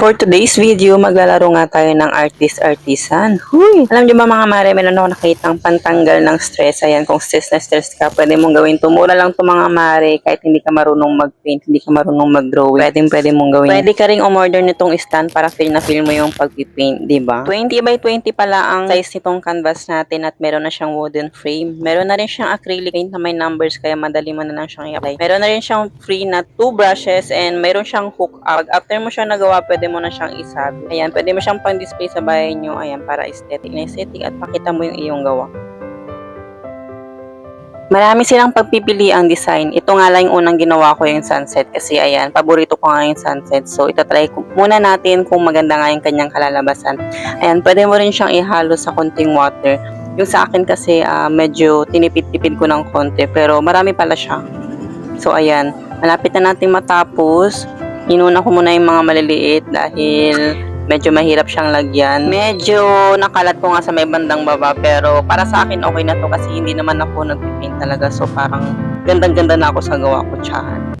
For today's video, maglalaro nga tayo ng artist-artisan. Huy! Alam niyo ba mga mare, meron ako nakitang pantanggal ng stress. Ayan, kung stress na stress ka, pwede mong gawin to. Mura lang to mga mare, kahit hindi ka marunong mag-paint, hindi ka marunong mag-drawing. Pwede mong gawin. Pwede ka ring umorder nitong stand para feel na feel mo yung pag-paint, di ba? 20 by 20 pala ang size nitong canvas natin at meron na siyang wooden frame. Meron na rin siyang acrylic paint na may numbers, kaya madali mo na lang siyang i-apply. Meron na rin siyang free na 2 brushes and meron siyang hook up. After mo siya nagawa, pwede mo na siyang isabi. Ayan, pwede mo siyang pang-display sa bahay nyo. Ayan, para aesthetic na aesthetic at pakita mo yung iyong gawa. Marami silang pagpipili ang design. Ito nga lang yung unang ginawa ko yung sunset kasi ayan, paborito ko nga yung sunset. So, itatry muna natin kung maganda nga yung kanyang kalalabasan. Ayan, pwede mo rin siyang ihalo sa konting water. Yung sa akin kasi medyo tinipid-tipid ko ng konti pero marami pala siya. So, ayan, malapit na natin matapos. Inuna ko muna yung mga maliliit dahil medyo mahirap siyang lagyan. Medyo nakalat ko nga sa may bandang baba pero para sa akin okay na to kasi hindi naman ako nagpipaint talaga. So parang gandang-ganda na ako sa gawa ko, tsahan.